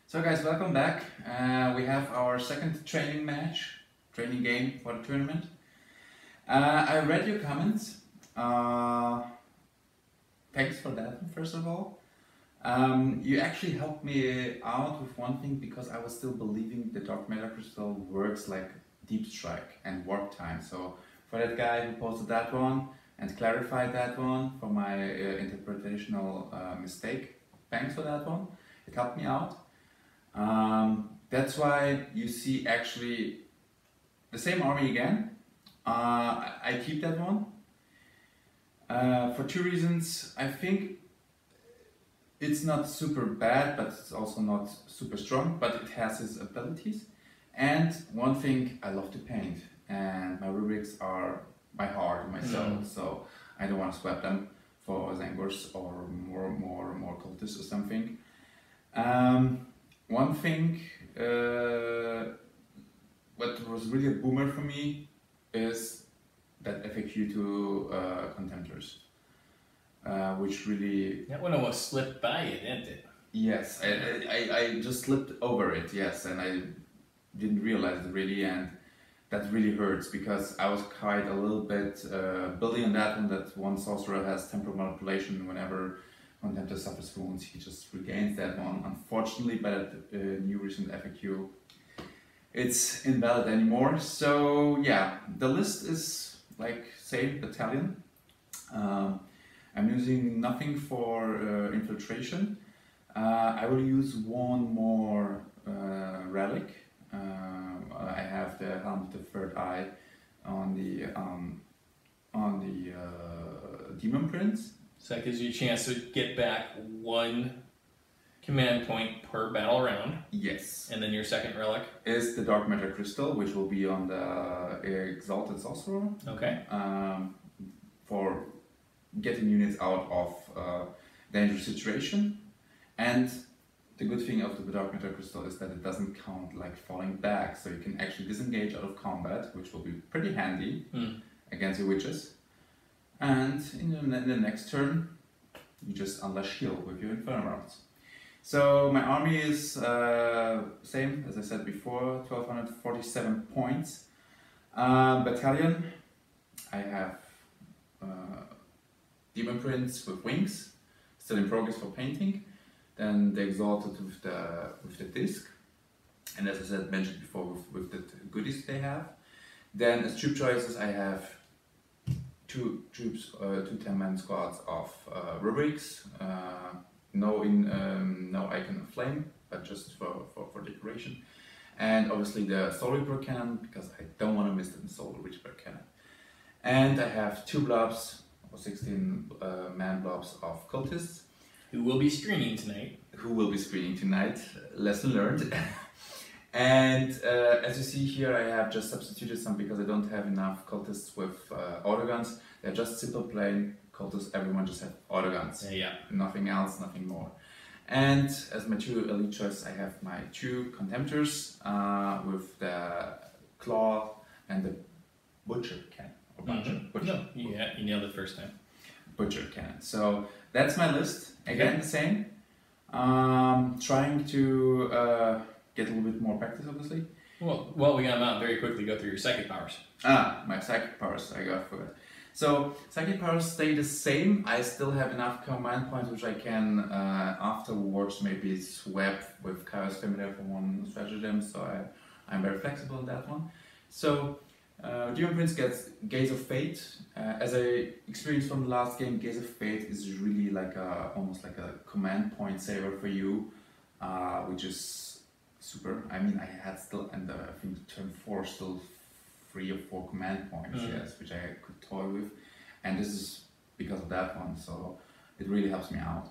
So guys, welcome back. We have our second training game for the tournament. I read your comments. Thanks for that, first of all. You actually helped me out with one thing because I was still believing the Dark Matter Crystal works like Deep Strike and Warp Time. So for that guy who posted that one and clarified that one for my interpretational mistake, thanks for that one. It helped me out. That's why you see actually the same army again. I keep that one for two reasons. I think it's not super bad, but it's also not super strong, but it has its abilities. And one thing, I love to paint, and my rubrics are my heart and my soul, so I don't want to swap them for Zangors or more cultists or something. One thing, what was really a boomer for me is that FAQ to Contemptors, which really... That one almost slipped by you, didn't it? Yes, I just slipped over it, yes, and I didn't realize it really, and that really hurts because I was quite a little bit building on that one, that one sorcerer has temporal manipulation whenever Contemptor suffers wounds, he just regains that one. Unfortunately, by that new recent FAQ, it's invalid anymore. So yeah, the list is like same battalion. I'm using nothing for infiltration. I will use one more relic. I have the Helm of the Third Eye on the Demon Prince. So that gives you a chance to get back one command point per battle round. Yes. And then your second relic is the Dark Matter Crystal, which will be on the Exalted Sorcerer. Okay. For getting units out of dangerous situation. And the good thing of the Dark Matter Crystal is that it doesn't count like falling back, so you can actually disengage out of combat, which will be pretty handy against your witches. And in the next turn, you just unleash shield with your Inferno rounds. So my army is same as I said before, 1247 points. Battalion, I have Demon Prince with wings, still in progress for painting. Then the Exalted with the disc, and as I said, mentioned before, with the goodies they have. Then as troop choices, I have two 10-man squads of rubrics, no icon of flame, but just for decoration, and obviously the Soul Reaper cannon, because I don't want to miss the Soul Reaper cannon. And I have two blobs, or 16 man blobs of cultists. Who will be screening tonight. Lesson learned. And as you see here, I have just substituted some because I don't have enough cultists with autoguns. They're just simple plain cultists, everyone just have autoguns. Yeah. Nothing else, nothing more. And as my two elite choices, I have my two Contemptors with the Claw and the Butcher Cannon. Or Butcher. Yeah, you nailed it first time. Butcher Cannon. So that's my list. Again, the same. Trying to get a little bit more practice, obviously. Well, we got to very quickly go through your psychic powers. My psychic powers, I forgot. So, psychic powers stay the same. I still have enough command points which I can afterwards maybe swap with Chaos Familiar for one stratagem, so I'm very flexible on that one. So, Demon Prince gets Gaze of Fate. As I experienced from the last game, Gaze of Fate is really like almost like a command point saver for you, which is super. I mean, I had still, and I think turn 4 still 3 or 4 command points, yes, which I could toy with, and this is because of that one, so it really helps me out.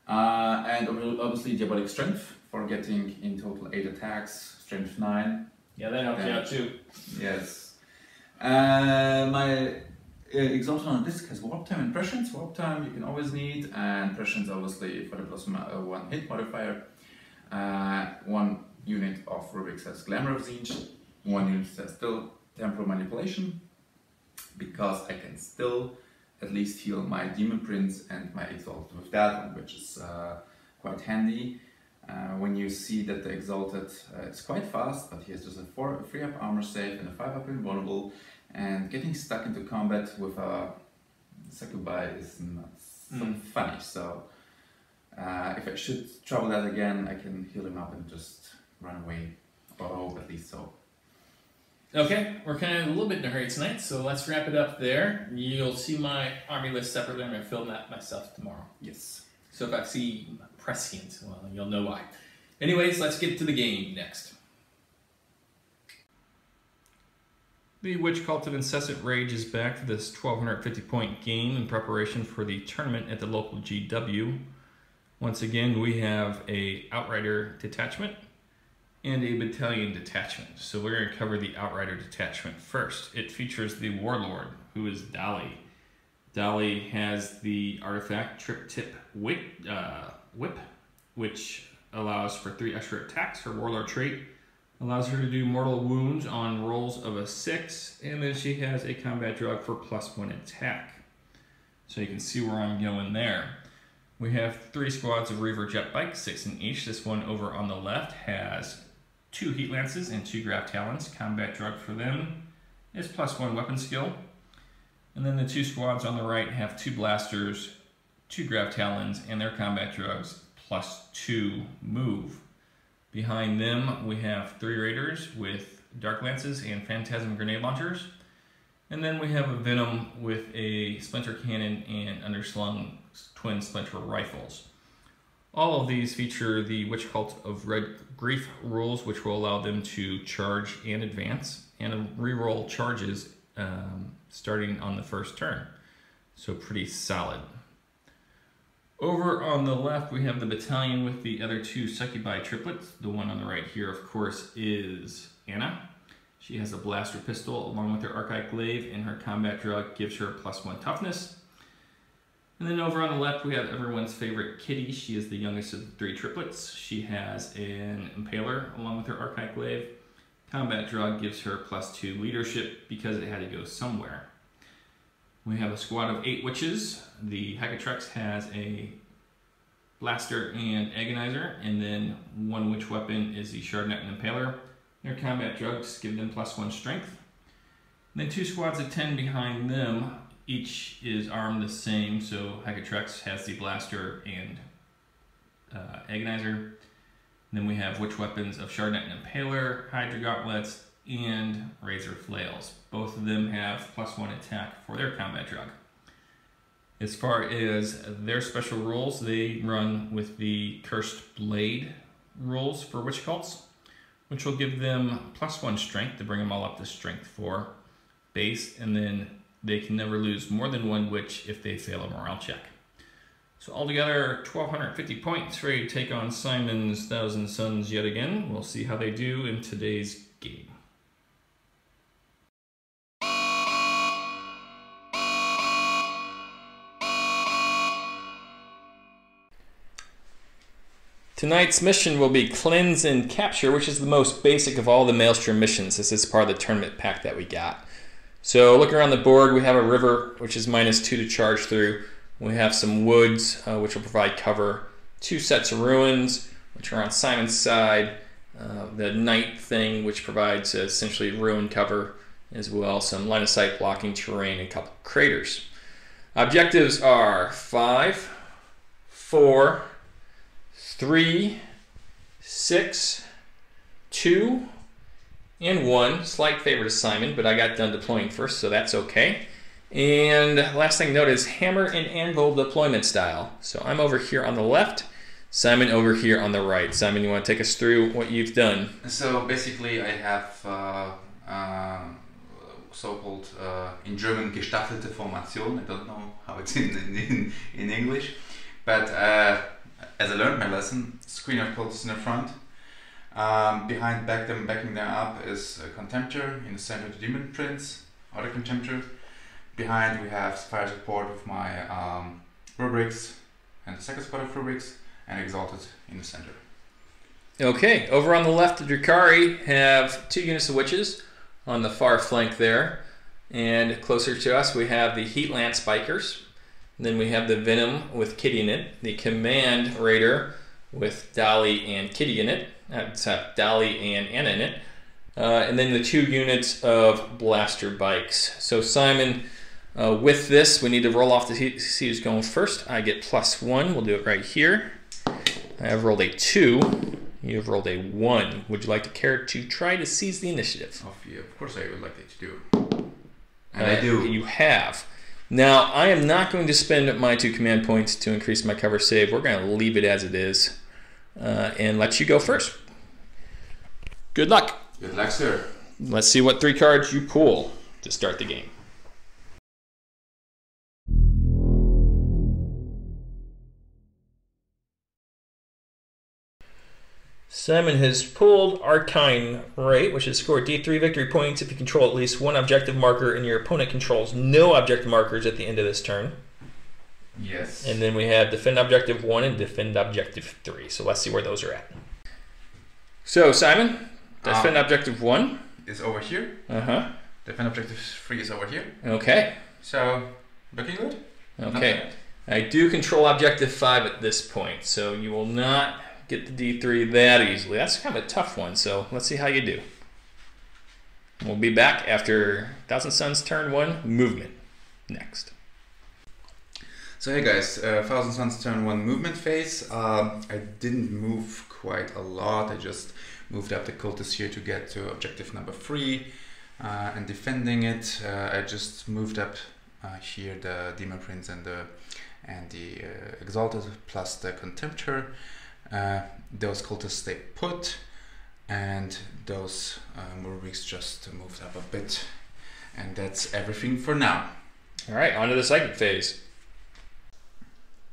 And obviously Diabolic Strength for getting in total 8 attacks, Strength 9. Yeah, that helps you out too. Yes. My Exalted on the disc has Warp Time and Prescience. Warp Time you can always need, and Prescience obviously for the +1 hit modifier. One unit of rubrics has Glamour of Zinj, one unit has still Temporal Manipulation, because I can still at least heal my Demon Prince and my Exalted with that one, which is quite handy. when you see that the Exalted is quite fast, but he has just a 3-up armor save and a 5-up invulnerable, and getting stuck into combat with a Succubi is not so funny. So if I should trouble that again, I can heal him up and just run away, or hope at least so. Okay, we're kind of a little bit in a hurry tonight, so let's wrap it up there. You'll see my army list separately. I'm going to film that myself tomorrow. Yes. So if I see prescient, well, you'll know why. Anyways, let's get to the game next. The Witch Cult of Incessant Rage is back for this 1250 point game in preparation for the tournament at the local GW. Once again, we have a Outrider detachment and a Battalion detachment. So we're going to cover the Outrider detachment first. It features the Warlord, who is Dali. Dali has the artifact Trip Tip Whip, which allows for 3 extra attacks. Her Warlord trait allows her to do mortal wounds on rolls of a 6, and then she has a combat drug for +1 attack. So you can see where I'm going there. We have 3 squads of Reaver jet bikes, 6 in each. This one over on the left has 2 Heat Lances and 2 Grav Talons. Combat drug for them is +1 weapon skill. And then the 2 squads on the right have 2 Blasters, 2 Grav Talons, and their combat drugs +2 move. Behind them we have 3 Raiders with Dark Lances and Phantasm Grenade Launchers. And then we have a Venom with a Splinter Cannon and underslung twin Splinter Rifles. All of these feature the Witch Cult of Red Grief rules, which will allow them to charge and advance, and reroll charges starting on the first turn. So pretty solid. Over on the left, we have the battalion with the other 2 Succubi triplets. The one on the right here, of course, is Anna. She has a blaster pistol along with her Archaic Glaive, and her combat drug gives her +1 toughness. And then over on the left, we have everyone's favorite Kitty. She is the youngest of the 3 triplets. She has an Impaler along with her Archaic Glaive. Combat drug gives her +2 leadership because it had to go somewhere. We have a squad of 8 witches. The Hackatrix has a blaster and agonizer, and then 1 witch weapon is the Shardnet and Impaler. Their combat drugs give them +1 strength. And then 2 squads of 10 behind them. Each is armed the same, so Hackatrix has the blaster and agonizer. And then we have witch weapons of Shardnet and Impaler, Hydra Gauntlets, and Razor Flails. Both of them have +1 attack for their combat drug. As far as their special rules, they run with the Cursed Blade rules for Witch Cults, which will give them +1 strength to bring them all up to strength 4 base, and then they can never lose more than 1 witch if they fail a morale check. So altogether, 1250 points, ready to take on Simon's Thousand Sons yet again. We'll see how they do in today's game. Tonight's mission will be Cleanse and Capture, which is the most basic of all the Maelstrom missions. This is part of the tournament pack that we got. So looking around the board, we have a river, which is -2 to charge through. We have some woods, which will provide cover. 2 sets of ruins, which are on Simon's side. The night thing, which provides essentially ruin cover as well. Some line of sight blocking terrain, and a couple craters. Objectives are 5, 4, 3, 6, 2, and 1. Slight favor to Simon, but I got done deploying first, so that's okay. And last thing to note is hammer and anvil deployment style. So I'm over here on the left, Simon over here on the right. Simon, you want to take us through what you've done? So basically I have so-called, in German, gestaffelte Formation. I don't know how it's in English. But as I learned my lesson, screen of cultists in the front. Backing them up is a Contemptor. In the center, the Demon Prince, other Contemptor. Behind we have fire support with my rubrics and the second squad of rubrics, and Exalted in the center. Okay, over on the left, the Drukhari have 2 units of witches on the far flank there. And closer to us, we have the Heat Lance Bikers. And then we have the Venom with Kitty in it. The Command Raider with Dolly and Kitty in it. That's Dolly and Anna in it. And then the 2 units of blaster bikes. So Simon, with this, we need to roll off to see who's going first. I get +1. We'll do it right here. I have rolled a 2. You have rolled a 1. Would you like to care to try to seize the initiative? Of course I would like to do. And I do. You have. Now, I am not going to spend my 2 command points to increase my cover save. We're going to leave it as it is and let you go first. Good luck. Good luck, sir. Let's see what 3 cards you pull to start the game. Simon has pulled Arcane Rate, which has scored D3 victory points if you control at least 1 objective marker and your opponent controls no objective markers at the end of this turn. Yes. And then we have Defend Objective 1 and Defend Objective 3. So let's see where those are at. So, Simon, Defend Objective 1 is over here. Uh-huh. Defend Objective 3 is over here. Okay. So, looking good? Okay. I do control Objective 5 at this point, so you will not get the D3 that easily. That's kind of a tough one, so let's see how you do. We'll be back after Thousand Suns turn 1 movement next. So hey guys, Thousand Suns turn 1 movement phase. I didn't move quite a lot. I just moved up the cultists here to get to objective number 3 and defending it. I just moved up here the Demon Prince and the Exalted plus the Contemptor. Those cultists stay put, and those Murwigs just moved up a bit, and that's everything for now. Alright, on to the psychic phase.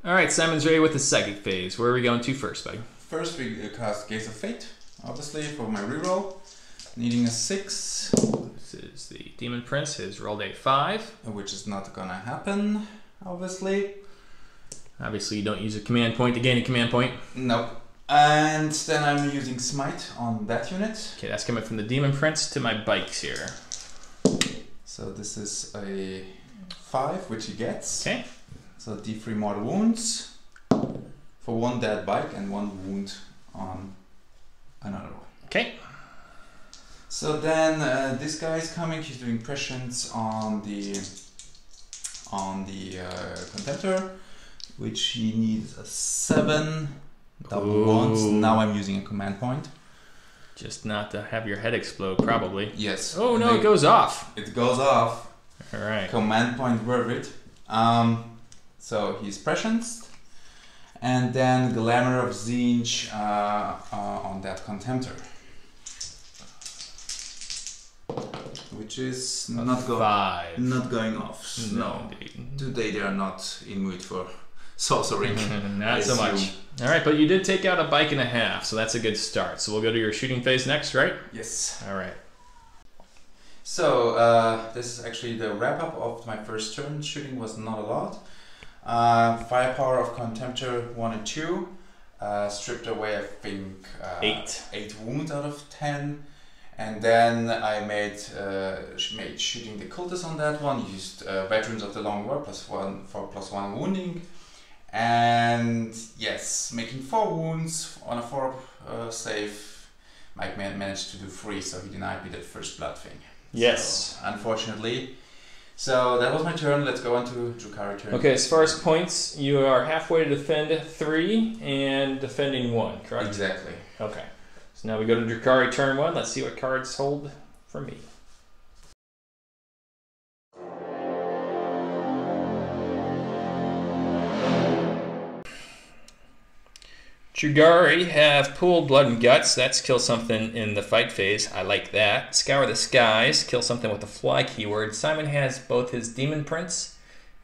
Alright, Simon's ready with the psychic phase. Where are we going to first, buddy? First we cast Gaze of Fate, obviously, for my reroll, needing a 6. This is the Demon Prince, has rolled a 5. Which is not gonna happen, obviously. Obviously you don't use a command point to gain a command point. Nope. And then I'm using Smite on that unit. Okay, that's coming from the Demon Prince to my bikes here. So this is a 5, which he gets. Okay. So D3 mortal wounds for 1 dead bike and 1 wound on another one. Okay. So then this guy is coming. He's doing prescience on the Contemptor, which he needs a 7. Double ones. Now I'm using a command point. Just not to have your head explode, probably. Yes. Oh no, it goes off. It goes off. All right. Command point worth it. So he's prescienced, and then Glamour of Zinj on that Contemptor, which is not going off. No, today they are not in mood for sorcery. Not so much. All right, but you did take out a bike and a half, so that's a good start. So we'll go to your shooting phase next, right? Yes. All right. So this is actually the wrap up of my first turn. Shooting was not a lot. Firepower of Contemptor 1 and 2. Stripped away, I think 8 wounds out of 10. And then I made shooting the cultists on that one. Used Veterans of the Long War +1 for +1 wounding. And yes, making 4 wounds on a 4 save. Mike managed to do 3, so he denied me that first blood thing. Yes. So, unfortunately. So that was my turn. Let's go on to Drukhari turn. Okay, as far as points, you are halfway to defend 3 and defending 1, correct? Exactly. Okay. So now we go to Drukhari turn 1. Let's see what cards hold for me. Drukhari have pulled Blood and Guts. That's kill something in the fight phase. I like that. Scour the Skies. Kill something with the fly keyword. Simon has both his Demon Prince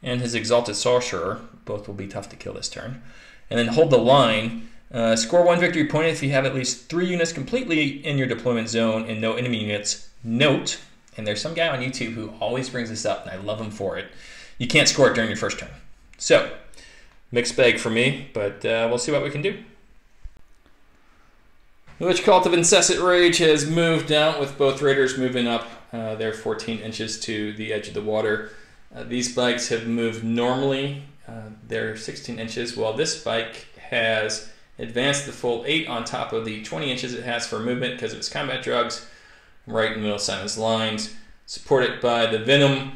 and his Exalted Sorcerer. Both will be tough to kill this turn. And then Hold the Line. Score 1 victory point if you have at least 3 units completely in your deployment zone and no enemy units. Note, and there's some guy on YouTube who always brings this up, and I love him for it, you can't score it during your first turn. So, mixed bag for me, but we'll see what we can do. The Lich Cult of Incessant Rage has moved down, with both raiders moving up. They're 14 inches to the edge of the water. These bikes have moved normally. They're 16 inches, while this bike has advance the full 8 on top of the 20 inches it has for movement because of its combat drugs, right in the middle of Simon's lines, supported by the Venom,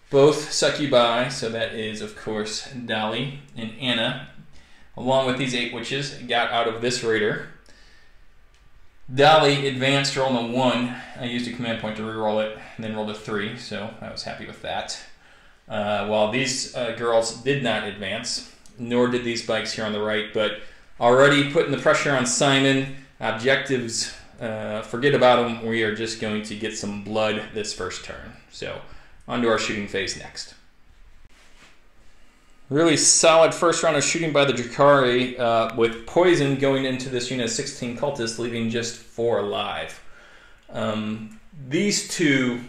both succubi, so that is, of course, Dolly and Anna, along with these 8 witches, got out of this raider. Dolly advanced, rolling a 1. I used a command point to reroll it, and then rolled a 3, so I was happy with that. While these girls did not advance, nor did these bikes here on the right, but already putting the pressure on Simon. Objectives, forget about them. We are just going to get some blood this first turn. So, on to our shooting phase next. Really solid first round of shooting by the Drukhari, with poison going into this unit of 16 cultists, leaving just 4 alive. These 2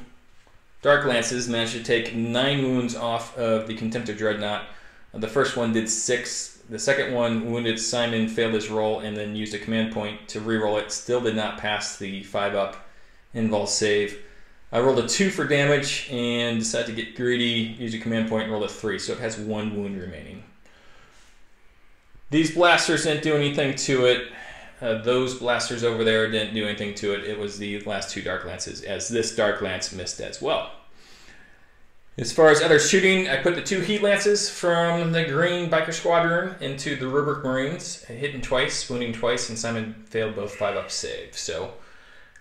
Dark Lances managed to take 9 wounds off of the Contemptor Dreadnought. The first one did 6. The second one wounded Simon, failed his roll, and then used a command point to reroll it. Still did not pass the 5-up invul save. I rolled a 2 for damage and decided to get greedy, use a command point, and rolled a 3, so it has 1 wound remaining. These blasters didn't do anything to it. Those blasters over there didn't do anything to it. It was the last 2 Dark Lances, as this Dark Lance missed as well. As far as other shooting, I put the 2 Heat Lances from the Green Biker Squadron into the Rubric Marines, hitting twice, wounding twice, and Simon failed both 5-up saves. So,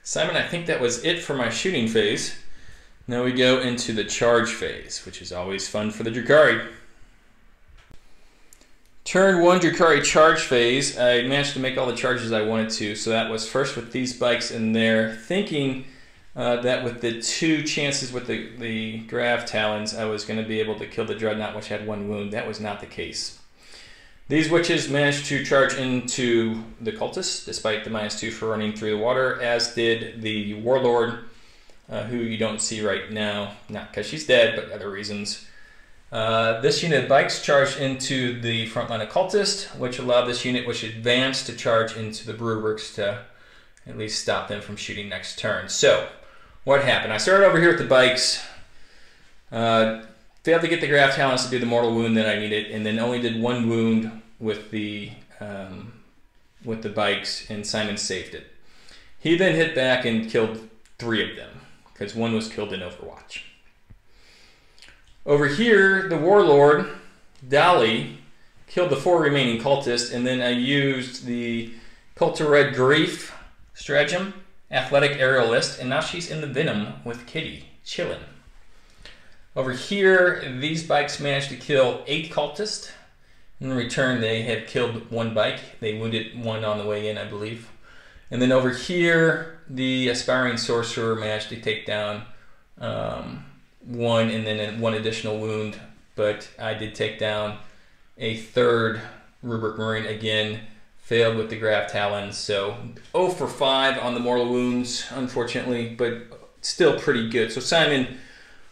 Simon, I think that was it for my shooting phase. Now we go into the charge phase, which is always fun for the Drukhari. Turn 1 Drukhari charge phase. I managed to make all the charges I wanted to, so that was first with these bikes in there, thinking that with the 2 chances with the Grav Talons, I was going to be able to kill the Dreadnought, which had 1 wound. That was not the case. These witches managed to charge into the cultists, despite the -2 for running through the water, as did the Warlord, who you don't see right now, not because she's dead, but other reasons. This unit of bikes charged into the front line of cultists, which allowed this unit, which advanced, to charge into the Brewworks to at least stop them from shooting next turn. So, what happened? I started over here with the bikes, failed to get the Grav Talents to do the mortal wound that I needed, and then only did 1 wound with the bikes, and Simon saved it. He then hit back and killed 3 of them, because 1 was killed in Overwatch. Over here, the Warlord, Dolly, killed the 4 remaining cultists, and then I used the Culta Red Grief stratagem, Athletic Aerialist, and now she's in the Venom with Kitty, chillin'. Over here, these bikes managed to kill 8 cultists. In return, they had killed 1 bike. They wounded 1 on the way in, I believe. And then over here, the Aspiring Sorcerer managed to take down 1 and then 1 additional wound. But I did take down a 3rd Rubric Marine again. Failed with the Grav Talons, so 0 for 5 on the mortal wounds, unfortunately, but still pretty good. So Simon,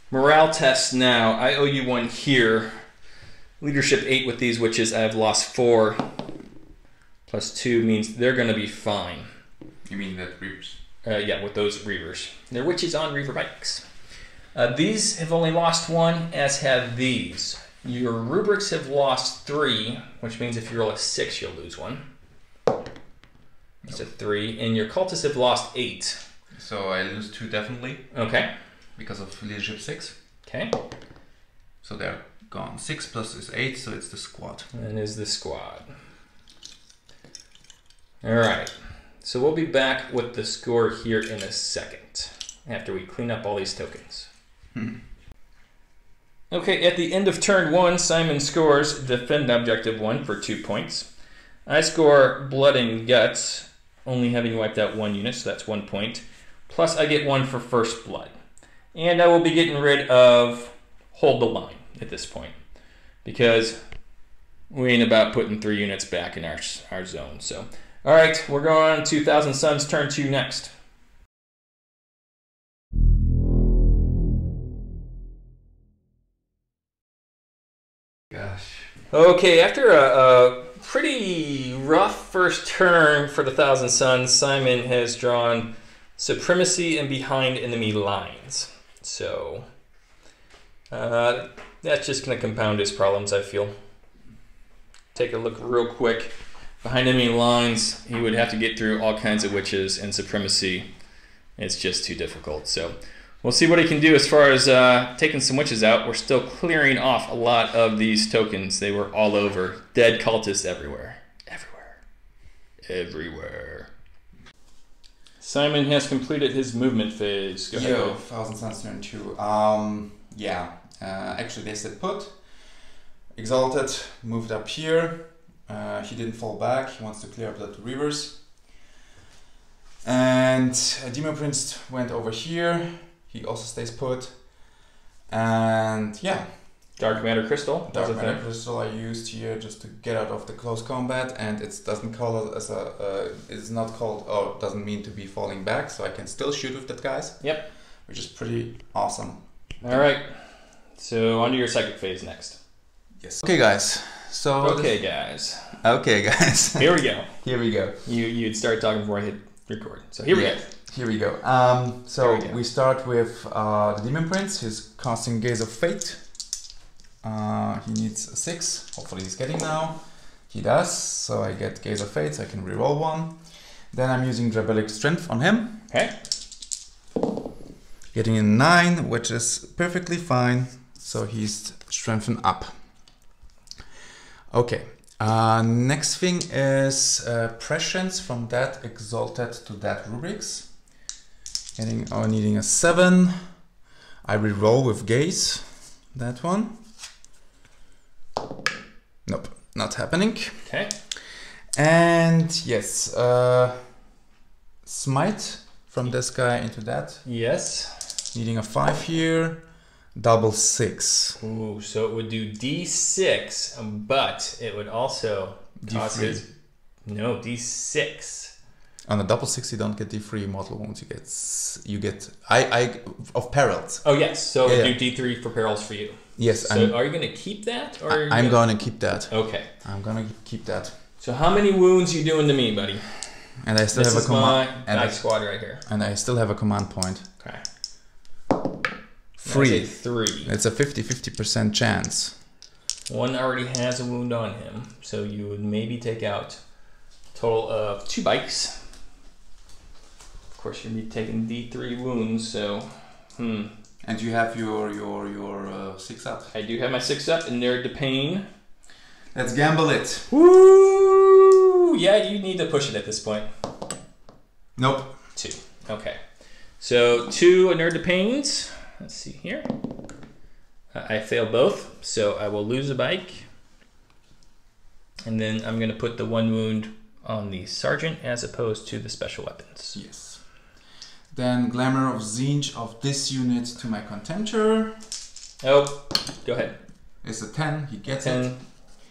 morale test now. I owe you 1 here. Leadership 8 with these witches. I've lost 4. Plus 2 means they're going to be fine. You mean the Reavers? Yeah, with those Reavers. They're witches on Reaver bikes. These have only lost 1, as have these. Your Rubrics have lost 3, which means if you roll a 6, you'll lose 1. It's a 3, and your cultists have lost 8. So I lose 2 definitely. Okay. Because of leadership 6. Okay. So they're gone. 6 plus is 8, so it's the squad. And is the squad. Alright. So we'll be back with the score here in a second, after we clean up all these tokens. Okay, at the end of turn 1, Simon scores Defend Objective 1 for 2 points. I score Blood and Guts, only having wiped out 1 unit, so that's 1 point. Plus I get 1 for First Blood. And I will be getting rid of Hold the Line at this point, because we ain't about putting 3 units back in our zone. So, alright, we're going on to 1000 Suns turn 2 next. Gosh. Okay, after a pretty rough first turn for the 1000 Suns, Simon has drawn Supremacy and Behind Enemy Lines. So, that's just going to compound his problems, I feel. Take a look real quick. behind enemy lines, he would have to get through all kinds of witches and supremacy. It's just too difficult. So we'll see what he can do as far as taking some witches out. We're still clearing off a lot of these tokens. They were all over. Dead cultists everywhere. Everywhere. Simon has completed his movement phase. Go ahead. Yo, Thousand Suns turn 2. Yeah. Actually, they said put. Exalted moved up here. He didn't fall back. He wants to clear up the rivers. And Demon Prince went over here. He also stays put. And yeah. Dark Matter Crystal. Dark Matter Crystal I used here just to get out of the close combat, and it doesn't call it as a. It's not called. Oh, it doesn't mean to be falling back, so I can still shoot with that, guys. Yep. Which is pretty awesome. All right. So on to your psychic phase next. Yes. Okay, guys. So. Okay, guys. Okay, guys. Here we go. Here we go. You'd start talking before I hit record. So here we go. Here we go. So we start with the Demon Prince. He's casting Gaze of Fate. He needs a 6. Hopefully he's getting now. He does. So I get Gaze of Fate, so I can reroll 1. Then I'm using Rebellic Strength on him. Okay. Getting a 9, which is perfectly fine. So he's strengthened up. Okay. Next thing is prescience from that exalted to that rubrics. Needing a 7. I reroll with Gaze. That one. Nope, not happening. Okay. And yes, smite from this guy into that. Yes. Needing a 5 here. Double 6. Ooh, so it would do D6, but it would also cause his... No, D6. On a double 6 you don't get D3 mortal wounds, you get of perils. Oh yes, so yeah, do D3 for perils for you. Yes. So are you gonna keep that, or I'm gonna keep that. Okay. I'm gonna keep that. So how many wounds you doing to me, buddy? And I still have a command. And my squad right here. And I still have a command point. Okay. 3. 3. It's a 50% chance. One already has a wound on him, so you would maybe take out a total of 2 bikes. Of course, you'd be taking D3 wounds, so And you have your 6 up. I do have my 6 up, and they're to pain. Let's gamble it. Woo! Yeah, you need to push it at this point. Nope. 2. Okay. So 2 inert to pains. Let's see here. I fail both, so I will lose a bike. And then I'm going to put the 1 wound on the sergeant as opposed to the special weapons. Yes. Then Glamour of Zinj of this unit to my Contemptor. Oh, go ahead. It's a 10, he gets 10. it.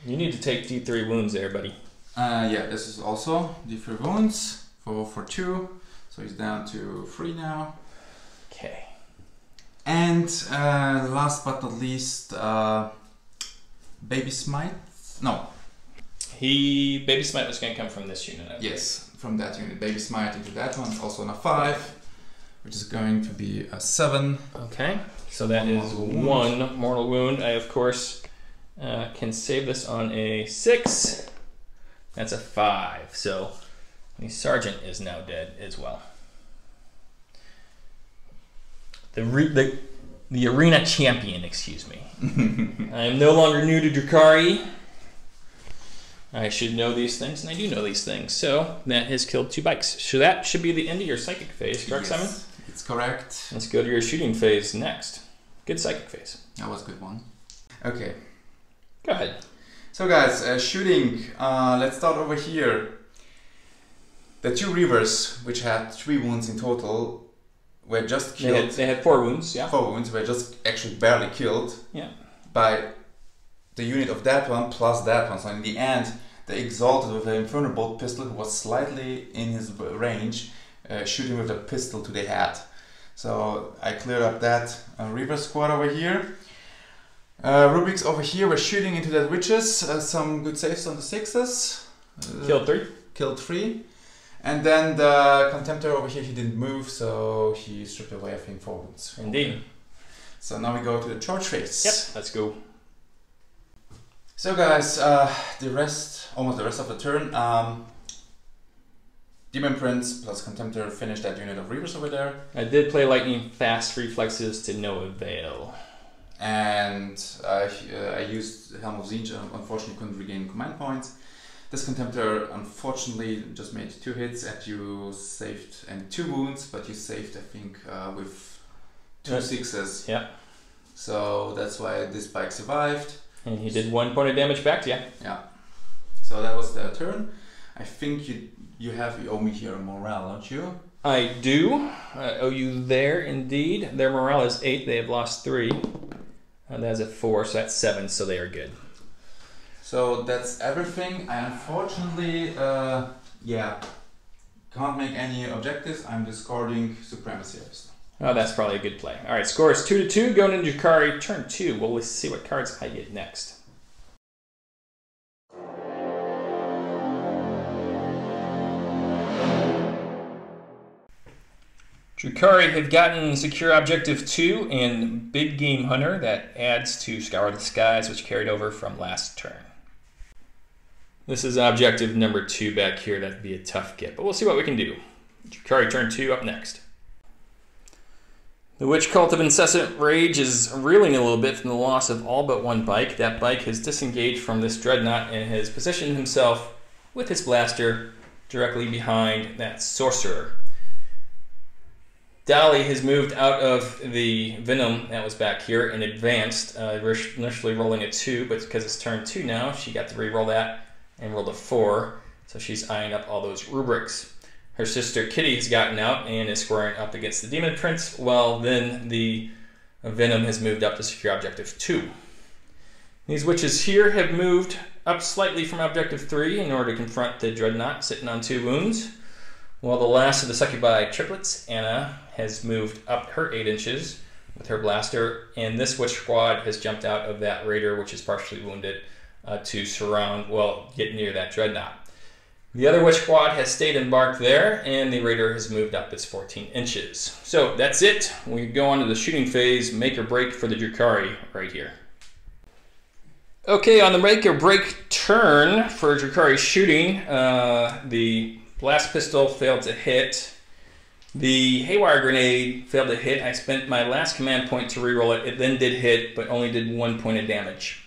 You need to take D3 wounds there, buddy. Yeah, this is also D3 wounds for 2. So he's down to 3 now. Okay. And last but not least, Baby Smite. No. Baby Smite was going to come from this unit. Yes, from that unit. Baby Smite into that one, also on a 5, which is going to be a 7. Okay, so that is 1 mortal wound. I, of course, can save this on a 6. That's a 5. So the sergeant is now dead as well. The arena champion, excuse me. I am no longer new to Drukhari. I should know these things, and I do know these things. So that has killed 2 bikes. So that should be the end of your psychic phase, correct, Simon? It's correct. Let's go to your shooting phase next. Good psychic phase. That was a good one. Okay. Go ahead. So guys, shooting. Let's start over here. The 2 Reavers, which had 3 wounds in total, were just killed. They had 4 wounds, yeah. 4 wounds were just actually barely killed. Yeah. By the unit of that one plus that one. So in the end, they exalted with the Inferno Bolt pistol, who was slightly in his range, shooting with the pistol to the head. So I cleared up that Reaver squad over here. Rubrics over here were shooting into that witches. Some good saves on the 6s. Killed 3. Killed 3. And then the Contemptor over here, he didn't move, so he stripped away, I think, 4 wounds. Indeed. So now we go to the charge phase. Yep, let's go. So guys, almost the rest of the turn, Demon Prince plus Contemptor finished that unit of Reavers over there. I did play Lightning Fast Reflexes to no avail. And I used Helm of Zinj, unfortunately couldn't regain command points. This Contemptor unfortunately just made 2 hits and you saved, and 2 wounds, but you saved I think with 2 sixes. Yeah. So that's why this bike survived. And he did 1 point of damage back to you. Yeah. So that was the turn. I think you owe me here a morale, don't you? I do. I owe you there indeed. Their morale is 8. They have lost 3. And that's a 4, so that's 7. So they are good. So that's everything. I unfortunately, can't make any objectives. I'm discarding Supremacy. Oh, that's probably a good play. All right, score is 2-2. Going into Drukhari, turn 2. Well, let's see what cards I get next. Drukhari have gotten Secure Objective 2 and Big Game Hunter. That adds to Scour the Skies, which carried over from last turn. This is objective number 2 back here. That'd be a tough get, but we'll see what we can do. Drukhari turn 2 up next. The Witch Cult of Incessant Rage is reeling a little bit from the loss of all but 1 bike. That bike has disengaged from this Dreadnought and has positioned himself with his blaster directly behind that Sorcerer. Dolly has moved out of the Venom that was back here and advanced, initially rolling a 2, but because it's turn 2 now, she got to re-roll that and rolled a 4, so she's eyeing up all those rubrics. Her sister Kitty has gotten out and is squaring up against the Demon Prince, while then the Venom has moved up to Secure Objective 2. These witches here have moved up slightly from Objective 3 in order to confront the Dreadnought sitting on 2 wounds, while the last of the Succubi triplets, Anna, has moved up her 8 inches with her blaster, and this witch squad has jumped out of that Raider, which is partially wounded, to surround, get near that Dreadnought. The other witch squad has stayed embarked there, and the Raider has moved up its 14 inches. So that's it. We go on to the shooting phase, make or break for the Drukhari right here. Okay, on the make or break turn for Drukhari shooting, the blast pistol failed to hit. The haywire grenade failed to hit. I spent my last command point to reroll it. It then did hit, but only did 1 point of damage.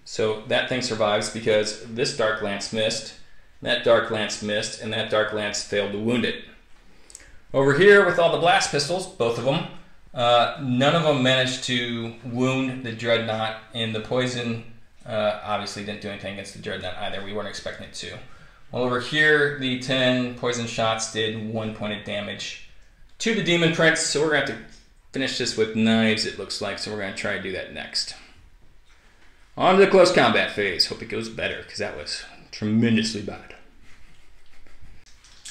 So that thing survives because this Dark Lance missed. That Dark Lance missed, and that Dark Lance failed to wound it. Over here with all the blast pistols, both of them, none of them managed to wound the Dreadnought, and the poison obviously didn't do anything against the Dreadnought either. We weren't expecting it to. Well, over here, the 10 poison shots did 1 point of damage to the Demon Prince, so we're going to have to finish this with knives, it looks like, so we're going to try to do that next. On to the close combat phase. Hope it goes better, because that was tremendously bad.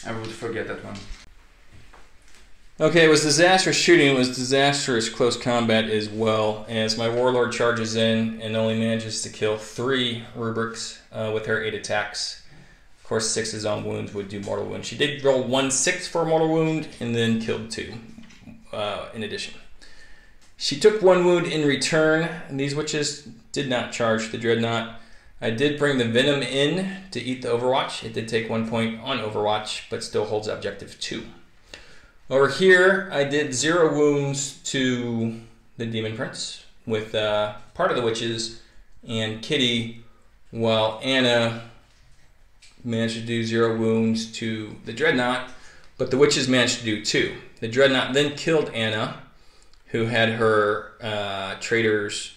I would forget that one. Okay, it was disastrous shooting. It was disastrous close combat as well, as my Warlord charges in and only manages to kill 3 rubrics with her 8 attacks. Of course, 6 of his own wounds would do mortal wound. She did roll 1/6 for a mortal wound and then killed 2 in addition. She took 1 wound in return, and these witches did not charge the Dreadnought. I did bring the Venom in to eat the Overwatch. It did take 1 point on Overwatch, but still holds Objective 2. Over here, I did 0 wounds to the Demon Prince with part of the witches and Kitty, while Anna managed to do 0 wounds to the Dreadnought, but the witches managed to do 2. The Dreadnought then killed Anna, who had her Traitor's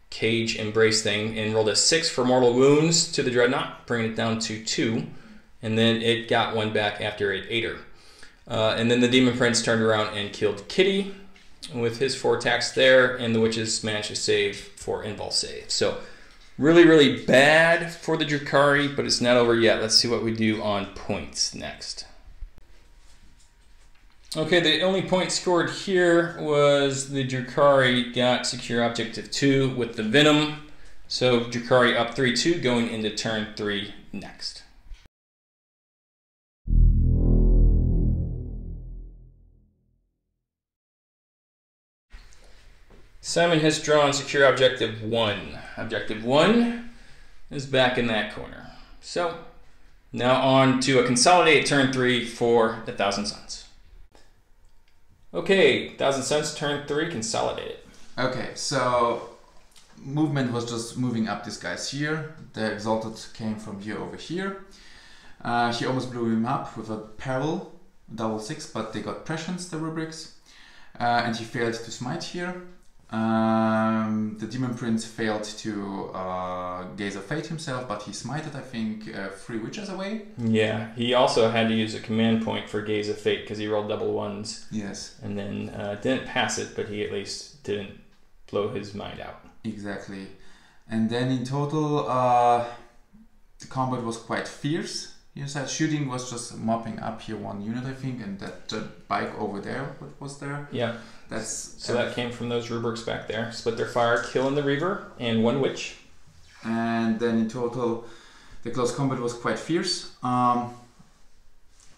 Cage Embrace thing, and rolled a 6 for mortal wounds to the Dreadnought, bringing it down to 2, and then it got 1 back after it ate her. And then the Demon Prince turned around and killed Kitty with his 4 attacks there, and the witches managed to save 4 invul saves. So really, really bad for the Drukhari, but it's not over yet. Let's see what we do on points next. Okay, the only point scored here was the Drukhari got Secure Objective 2 with the Venom. So Drukhari up 3-2 going into turn 3 next. Simon has drawn Secure Objective 1. Objective 1 is back in that corner. So now on to a consolidated turn 3 for the Thousand Suns. Okay, Thousand Suns turn 3 consolidated. Okay, so movement was just moving up these guys here. The Exalted came from here over here. He almost blew him up with a peril, double 6, but they got prescience, the rubrics. And he failed to smite here. The Demon Prince failed to Gaze of Fate himself, but he smited, I think, 3 witches away. Yeah, he also had to use a command point for Gaze of Fate because he rolled double 1s. Yes. And then didn't pass it, but he at least didn't blow his mind out. Exactly. And then in total, the combat was quite fierce. Inside shooting was just mopping up here 1 unit, I think, and that bike over there, what was there? Yeah. So that came from those rubrics back there. Split their fire, killing the Reaver, and 1 witch. And then in total, the close combat was quite fierce. The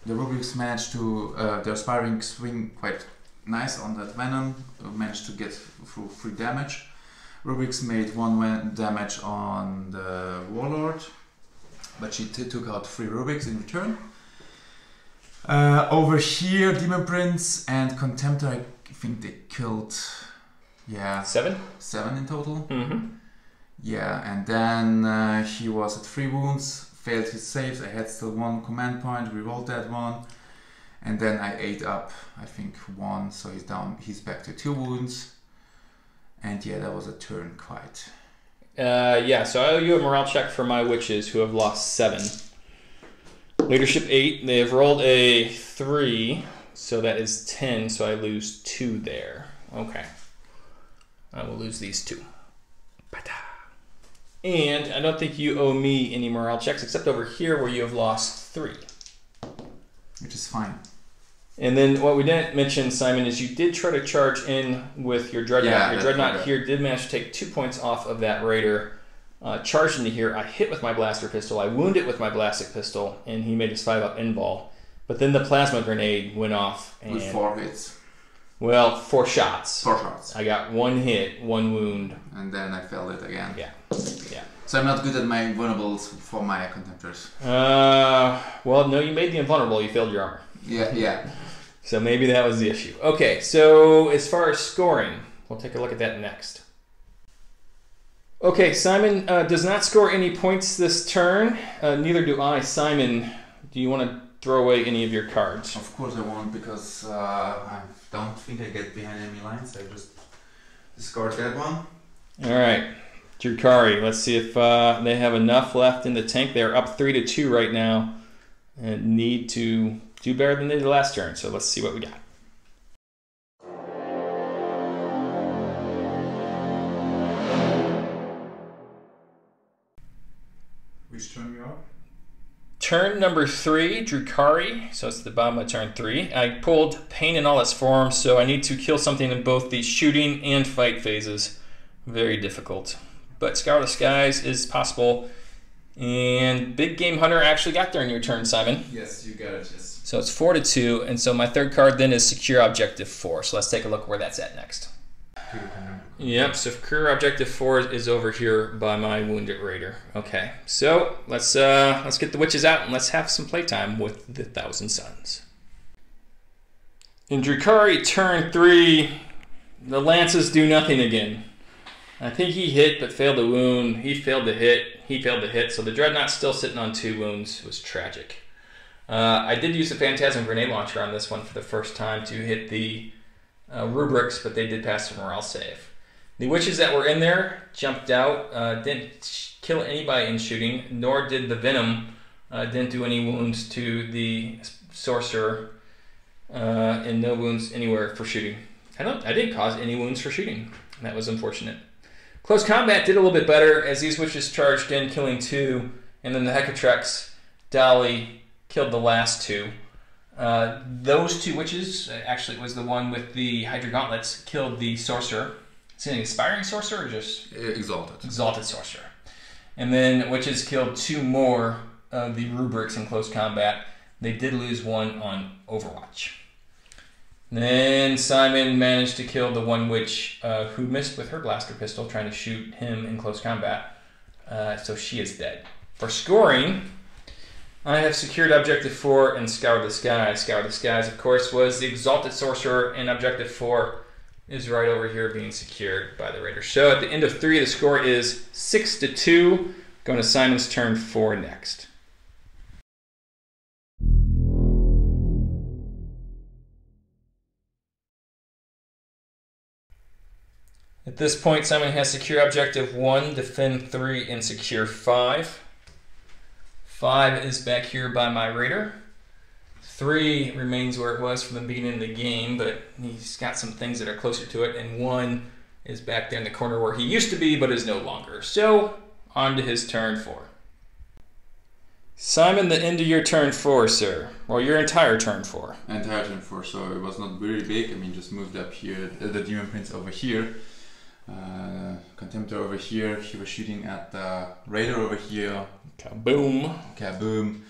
rubrics managed to, their sparring swing quite nice on that Venom, managed to get through 3 damage. Rubrics made 1 damage on the Warlord, but she took out 3 rubrics in return. Over here, Demon Prince and Contemptor, I think they killed, 7 in total. Mm-hmm. Yeah, and then he was at 3 wounds, failed his saves. I had still 1 command point, rerolled that one, and then I ate up, I think, 1, so he's down. He's back to 2 wounds, and yeah, that was a turn quite. So I owe you a morale check for my witches who have lost 7. Leadership 8. They have rolled a 3, so that is 10. So I lose 2 there. Okay, I will lose these 2. And I don't think you owe me any morale checks except over here where you have lost 3, Which is fine. And then what we didn't mention, Simon, is you did try to charge in with your Dreadnought. Yeah, your Dreadnought here did manage to take 2 points off of that Raider. Charged into here, I hit with my blaster pistol, I wounded with my blastic pistol, and he made his 5-up end ball. But then the plasma grenade went off. And, with 4 hits. Well, 4 shots. 4 shots. I got 1 hit, 1 wound. And then I failed it again. Yeah. So I'm not good at my invulnerables for my Contemptors. Well, no, you made the invulnerable, you failed your armor. Yeah. So maybe that was the issue. Okay, so as far as scoring, we'll take a look at that next. Okay, Simon does not score any points this turn. Neither do I. Simon, do you want to throw away any of your cards? Of course I won't, because I don't think I get behind enemy lines. I just discard that one. All right, Drukhari. Let's see if they have enough left in the tank. They're up 3-2 right now and need to do better than they did last turn. So let's see what we got. Which turn you are? Turn number 3, Drukhari. So it's the bottom of turn 3. I pulled Pain in all its forms, so I need to kill something in both the shooting and fight phases. Very difficult. But Scour of the Skies is possible. And Big Game Hunter actually got there in your turn, Simon. Yes, you got it, yes. So it's 4-2, and so my third card then is Secure Objective 4. So let's take a look where that's at next. Yep, so Secure Objective 4 is over here by my Wounded Raider. Okay, so let's get the witches out and let's have some playtime with the Thousand Suns. In Drukhari turn 3, the lances do nothing again. I think he hit but failed to wound. He failed to hit. He failed to hit. So the Dreadnought's still sitting on 2 wounds. It was tragic. I did use the Phantasm Grenade Launcher on this one for the first time to hit the rubrics, but they did pass the morale save. The witches that were in there jumped out, didn't kill anybody in shooting, nor did the venom, didn't do any wounds to the sorcerer, and no wounds anywhere for shooting. I didn't cause any wounds for shooting. That was unfortunate. Close combat did a little bit better as these witches charged in, killing 2, and then the Hecatrex Dolly killed the last 2. Those 2 witches, actually it was the one with the Hydra Gauntlets, killed the sorcerer. Is it an Aspiring Sorcerer or just? Exalted. Exalted Sorcerer. And then witches killed 2 more of the rubrics in close combat. They did lose 1 on Overwatch. Then Simon managed to kill the one witch who missed with her blaster pistol trying to shoot him in close combat. So she is dead. For scoring, I have secured Objective 4 and Scour the Skies. Scour the Skies, of course, was the Exalted Sorcerer, and Objective 4 is right over here being secured by the Raider. So at the end of 3, the score is 6-2. Going to Simon's turn 4 next. At this point, Simon has secure Objective 1, defend 3, and secure 5. 5 is back here by my Raider. 3 remains where it was from the beginning of the game, but he's got some things that are closer to it, and 1 is back there in the corner where he used to be, but is no longer. So, on to his turn 4. Simon, the end of your turn 4, sir. Well, your entire turn 4. Entire turn 4, so it was not very big. I mean, just moved up here, the Demon Prince over here. Contemptor over here. He was shooting at the Raider over here. Kaboom. Kaboom.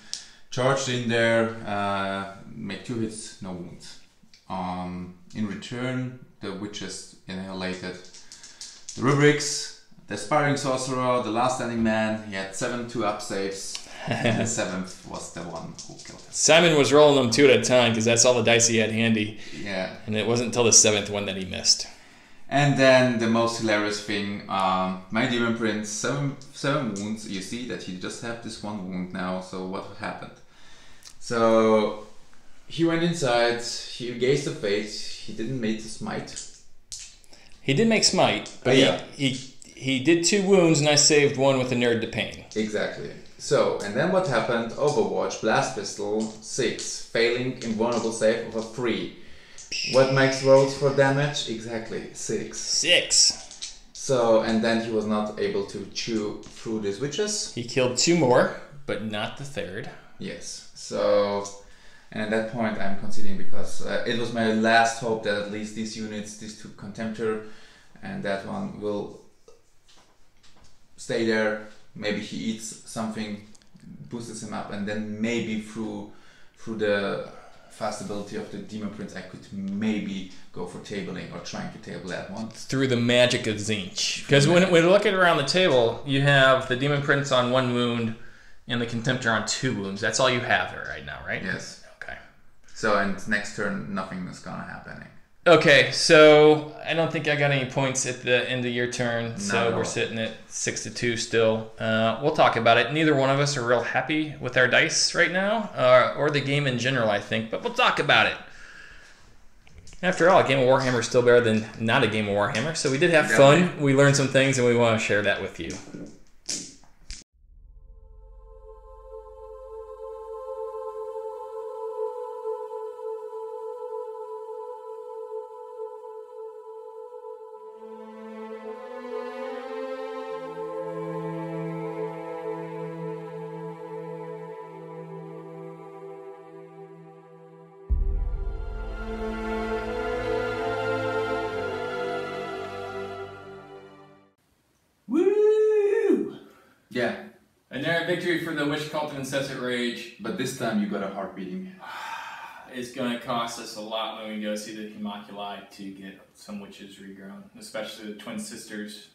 Charged in there, make 2 hits, no wounds. In return, the witches annihilated the rubrics, the Aspiring Sorcerer, the last standing man. He had 7 2-up saves. And the 7th was the one who killed him. Simon was rolling them 2 at a time because that's all the dice he had handy. Yeah. And it wasn't until the 7th one that he missed. And then the most hilarious thing, my Demon Prince, 7 wounds. You see that he just had this 1 wound now, so what happened? So he went inside, he gazed the face, he didn't make the smite. He did make smite, but yeah. he did 2 wounds and I saved 1 with a Nerd to Pain. Exactly. So, and then what happened? Overwatch, Blast Pistol, 6, failing invulnerable save of a 3. What makes rolls for damage? Exactly, 6. 6. So, and then he was not able to chew through these witches. He killed 2 more, but not the 3rd. Yes. So, and at that point I'm conceding because it was my last hope that at least these units, these 2 Contemptor and that one will stay there. Maybe he eats something, boosts him up, and then maybe through the fast ability of the Demon Prince, I could maybe go for tabling or trying to table that one. Through the magic of Tzeentch. Because when we look at around the table, you have the Demon Prince on 1 wound and the Contemptor on 2 wounds. That's all you have there right now, right? Yes. Okay. So, and next turn, nothing is gonna happen. Okay, so I don't think I got any points at the end of your turn, so we're sitting at 6-2 still. We'll talk about it. Neither one of us are real happy with our dice right now, or the game in general, I think, but we'll talk about it. After all, a game of Warhammer is still better than not a game of Warhammer, so we did have fun. We learned some things, and we want to share that with you. Yeah. A narrow victory for the Witch Cult of Incessant Rage. But this time you got a heart beating. It's going to cost us a lot when we go see the Homunculi to get some witches regrown, especially the twin sisters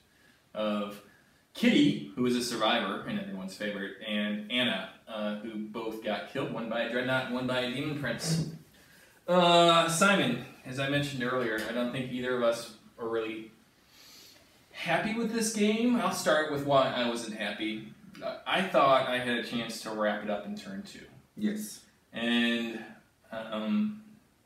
of Kitty, who is a survivor and everyone's favorite, and Anna, who both got killed, one by a Dreadnought and one by a Demon Prince. Simon, as I mentioned earlier, I don't think either of us are really happy with this game. I'll start with why I wasn't happy. I thought I had a chance to wrap it up in turn 2. Yes. And,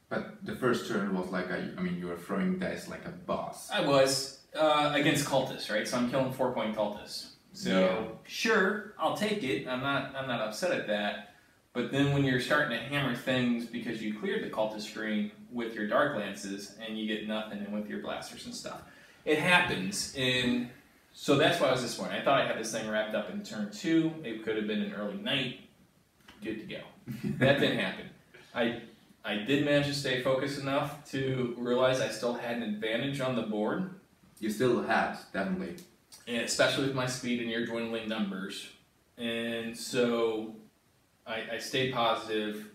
but the first turn was like, I mean, you were throwing dice like a boss. I was, against cultists, right? So I'm killing 4-point cultists. So, sure, I'll take it. I'm not upset at that. But then when you're starting to hammer things because you cleared the cultist screen with your Dark Lances and you get nothing and with your blasters and stuff, it happens. And so that's why I was disappointed. I thought I had this thing wrapped up in turn 2. It could have been an early night. Good to go. That didn't happen. I did manage to stay focused enough to realize I still had an advantage on the board. You still had, definitely. And especially with my speed and your dwindling numbers. And so I stayed positive,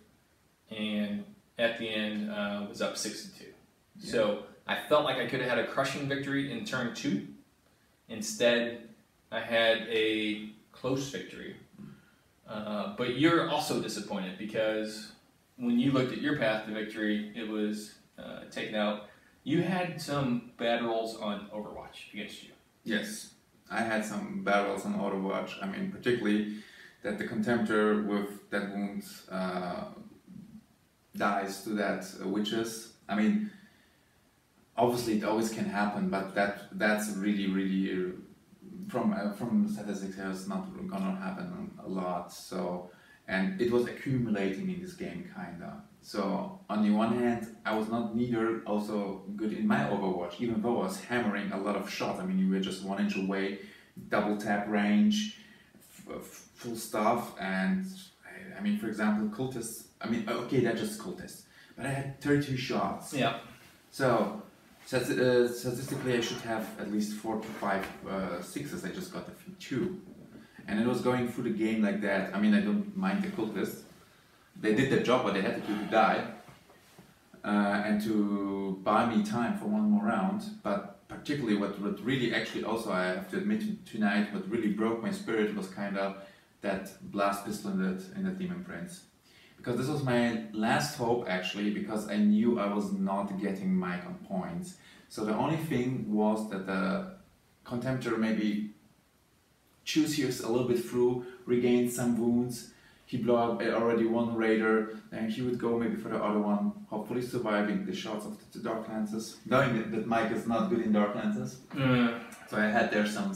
and at the end was up 6-2. Yeah. So I felt like I could have had a crushing victory in turn 2. Instead, I had a close victory. But you're also disappointed because when you looked at your path to victory, it was taken out. You had some bad rolls on Overwatch against you. Yes, I had some bad rolls on Overwatch. I mean, particularly that the Contemptor with that wound dies to that witches. I mean, obviously it always can happen, but that's really from statistics it's not gonna happen a lot. So, and it was accumulating in this game kinda. So on the one hand, I was not neither also good in my Overwatch, even though I was hammering a lot of shots. I mean, you were just 1 inch away, double tap range, full stuff, and I mean, for example, cultists. I mean, okay, they're just cultists, but I had 32 shots. Yeah. So statistically, I should have at least 4 to 5 sixes. I just got a few 2, and it was going through the game like that. I mean, I don't mind the cultists. They did their job, but they had to do to die and to buy me time for one more round. But particularly, what really actually also I have to admit tonight, what really broke my spirit was kind of that blast pistol in the Demon Prince. Because this was my last hope actually, because I knew I was not getting Mike on points. So the only thing was that the Contemptor maybe chews here a little bit through, regains some wounds, he blew up already one raider, and he would go maybe for the other one, hopefully surviving the shots of the Dark Lances, knowing that Mike is not good in Dark Lances. So I had there some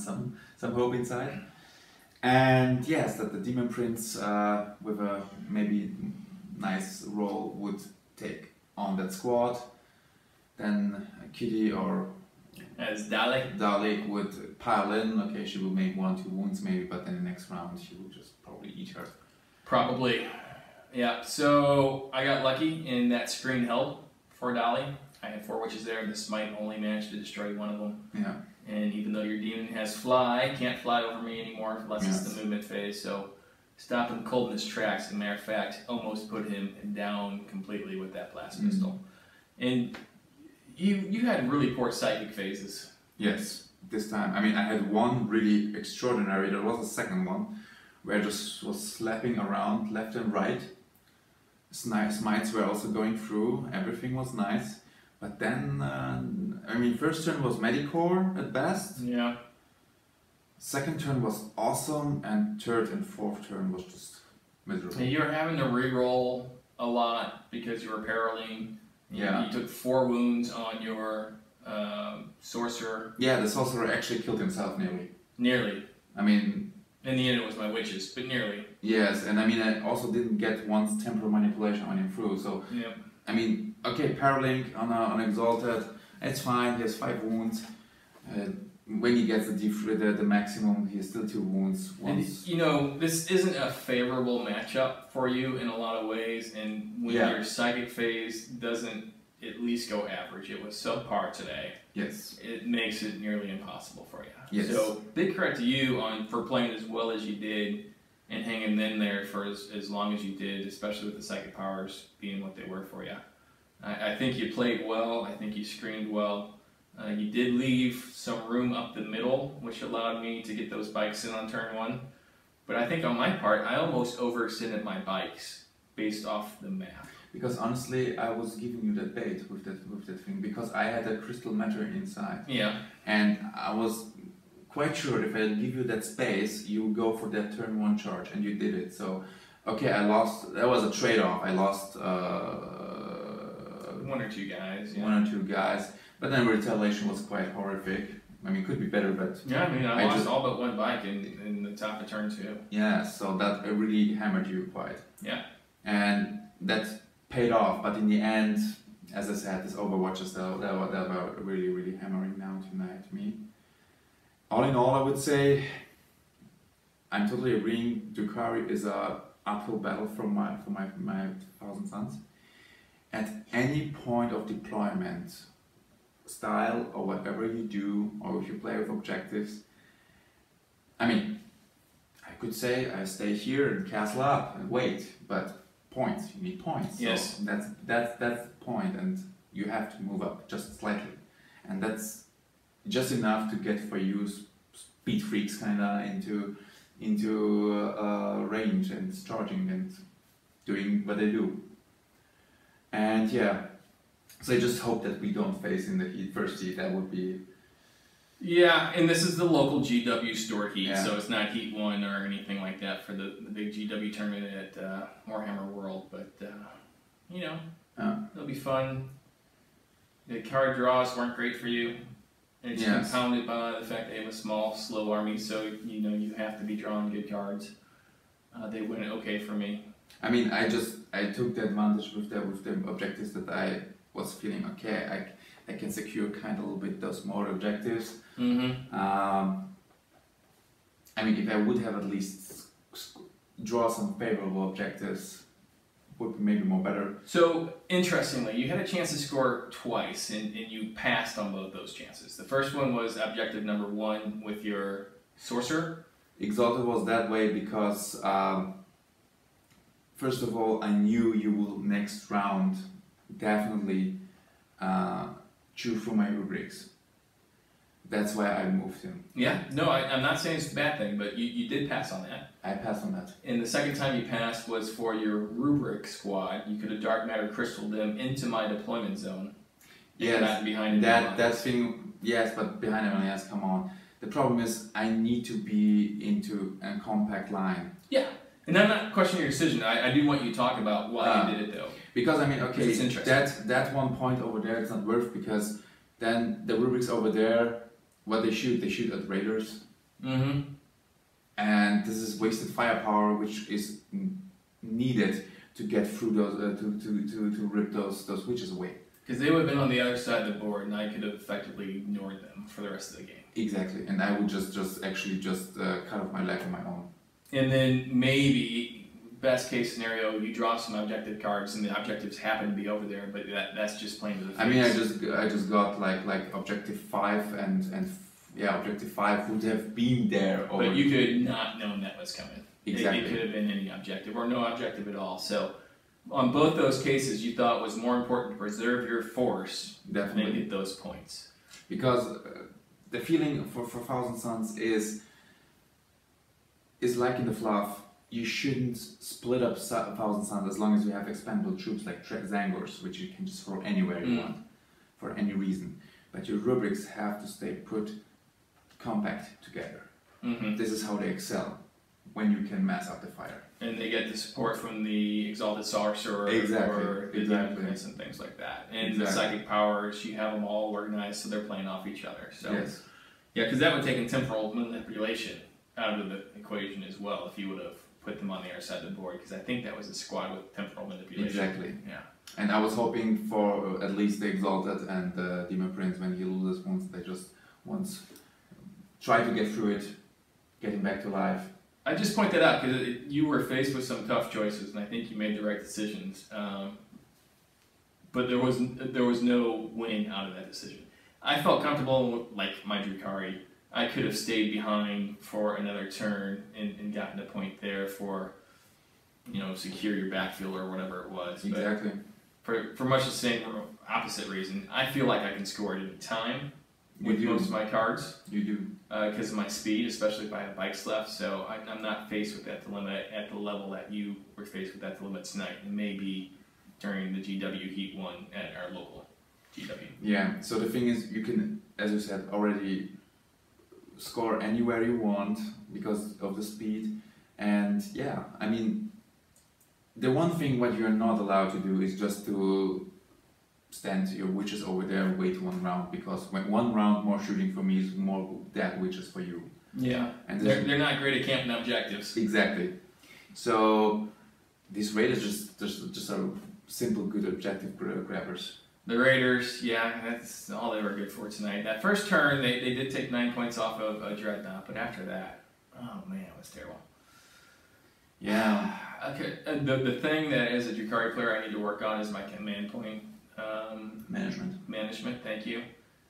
hope inside. And yes, that the Demon Prince with a maybe nice roll would take on that squad. Then Kitty or as Dalek would pile in. Okay, she will make 1 or 2 wounds maybe, but then the next round she will just probably eat her. Probably. Yeah, so I got lucky in that screen held for Dolly. I had 4 witches there, and the smite only managed to destroy one of them. Yeah. And even though your demon has fly, can't fly over me anymore unless it's the movement phase. So stop him cold in his tracks. As a matter of fact, almost put him down completely with that blast pistol. And you had really poor psychic phases. Yes, this time. I mean, I had one really extraordinary. There was a second one where I just was slapping around left and right. Smites were also going through. Everything was nice. But then, I mean, first turn was Medicore at best. Yeah. Second turn was awesome, and third and fourth turn was just miserable. You were having to reroll a lot because you were paraling. Yeah. You took 4 wounds on your sorcerer. Yeah, the sorcerer actually killed himself nearly. Nearly. I mean... In the end, it was my witches, but nearly. Yes, and I mean, I also didn't get once temporal manipulation on him through, so... Yeah. I mean, okay, Paralink on Exalted, it's fine, he has 5 wounds. When he gets the maximum, he has still 2 wounds. Once. And, this isn't a favorable matchup for you in a lot of ways, and when your psychic phase doesn't at least go average, it was subpar today. Yes. It makes it nearly impossible for you. Yes. So, big credit to you for playing as well as you did and hanging in there for as long as you did, especially with the psychic powers being what they were for you. I think you played well. I think you screened well. You did leave some room up the middle, which allowed me to get those bikes in on turn 1. But I think on my part, I almost overextended my bikes based off the map. Because honestly, I was giving you that bait with that thing, because I had a crystal matter inside. Yeah. And I was quite sure if I give you that space, you would go for that turn 1 charge, and you did it. So, okay, I lost. That was a trade-off. I lost 1 or 2 guys. Yeah. 1 or 2 guys. But then retaliation was quite horrific. I mean, it could be better, but... Yeah, I mean, I lost all but 1 bike in the top of turn 2. Yeah, so that really hammered you quite. Yeah. And that paid off, but in the end, as I said, these Overwatches, they were really, really hammering down tonight me. All in all, I would say, I'm totally agreeing, Drukhari is a uphill battle for my Thousand Suns. At any point of deployment, style or whatever you do, or if you play with objectives, I mean, I could say I stay here and castle up and wait, but points, you need points. Yes. So that's the point, and you have to move up just slightly, and that's just enough to get for you beat freaks kinda into range and charging and doing what they do. And yeah, so I just hope that we don't face in the first heat. That would be. Yeah, and this is the local GW store heat, Yeah. so it's not Heat 1 or anything like that for the big GW tournament at Warhammer World, but, you know, it'll be fun. The card draws weren't great for you. It's Yes. compounded by the fact they have a small, slow army, so, you know, you have to be drawing good cards. They went okay for me. I mean, I took the advantage with the objectives that I was feeling okay. I can secure kind of a little bit those more objectives. Mm-hmm. I mean, if I would have at least draw some favorable objectives, would be maybe more better. So, interestingly, you had a chance to score twice, and you passed on both those chances. The first one was objective number 1 with your Sorcerer. Exalted was that way because, first of all, I knew you will next round definitely chew through my rubrics. That's why I moved him. Yeah, no, I'm not saying it's a bad thing, but you did pass on that. I passed on that. And the second time you passed was for your rubric squad. You could have dark matter crystalled them into my deployment zone. Yes, not behind that thing. Yes, but behind everyone else. Come on. The problem is I need to be into a compact line. Yeah, and I'm not questioning your decision. I do want you to talk about why you did it though. Because I mean, okay, it's interesting. that 1 point over there it's not worth because then the rubrics over there, what they shoot at raiders. Mm-hmm. And this is wasted firepower, which is needed to get through those to rip those witches away. Because they would have been on the other side of the board, and I could have effectively ignored them for the rest of the game. Exactly, and I would just cut off my leg on my own. And then maybe best case scenario, you draw some objective cards, and the objectives happen to be over there, but that's just playing to the face. I mean, I just got like objective 5 and yeah, objective 5 would have been there. But you could not known that was coming. Exactly. It could have been any objective or no objective at all. So on both those cases, you thought it was more important to preserve your force Definitely. than get those points. Because the feeling for Thousand Suns is like in the fluff. You shouldn't split up Thousand Suns as long as you have expendable troops like Zangors, which you can just throw anywhere you want for any reason. But your rubrics have to stay put compact together. Mm-hmm. This is how they excel when you can mass up the fire. And they get the support from the Exalted Sorcerer or the Demons and things like that. And the psychic powers, you have them all organized so they're playing off each other. So yes. Yeah, because that would take temporal manipulation out of the equation as well if you would have put them on the other side of the board, because I think that was a squad with temporal manipulation. Exactly. Yeah. And I was hoping for at least the Exalted and the Demon Prince when he loses once, they just once try to get through it, get him back to life. I just point that out because you were faced with some tough choices, and I think you made the right decisions. But there was no winning out of that decision. I felt comfortable, like my Drukhari. I could have stayed behind for another turn and gotten a point there for, secure your backfield or whatever it was. Exactly. But for much the same opposite reason, I feel like I can score at any time with most of my cards. You do. Because of my speed, especially if I have bikes left. So I'm not faced with that dilemma at the level that you were faced with that dilemma tonight. And maybe during the GW Heat 1 at our local GW. Yeah, so the thing is, you can, as you said, already score anywhere you want because of the speed. And yeah, I mean, the one thing what you're not allowed to do is just to stand your witches over there and wait 1 round, because when 1 round more shooting for me is more dead witches for you. Yeah, and they're not great at camping objectives. Exactly. So these raiders just are simple good objective grabbers. The Raiders, yeah, that's all they were good for tonight. That first turn, they did take 9 points off of a Dreadnought, but after that, oh man, it was terrible. Yeah. Okay, the thing that as a Drukhari player I need to work on is my command point. Management, thank you.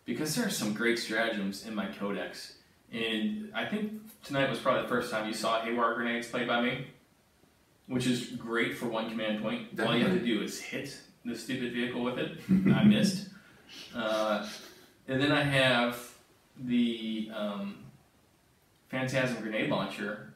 Because there are some great stratagems in my codex. And I think tonight was probably the first time you saw Haywire grenades played by me, which is great for 1 command point. Definitely. All you have to do is hit the stupid vehicle with it. I missed. And then I have the Phantasm Grenade Launcher,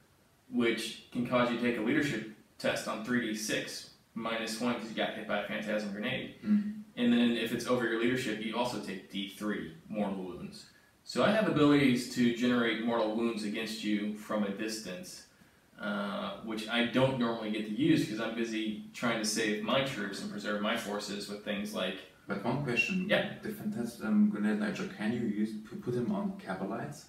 which can cause you to take a leadership test on 3d6, -1 because you got hit by a Phantasm Grenade. And then if it's over your leadership, you also take D3 mortal wounds. So I have abilities to generate mortal wounds against you from a distance, which I don't normally get to use because I'm busy trying to save my troops and preserve my forces with things like... But one question, the Phantasm Grenade Launcher, can you put them on Cabalites?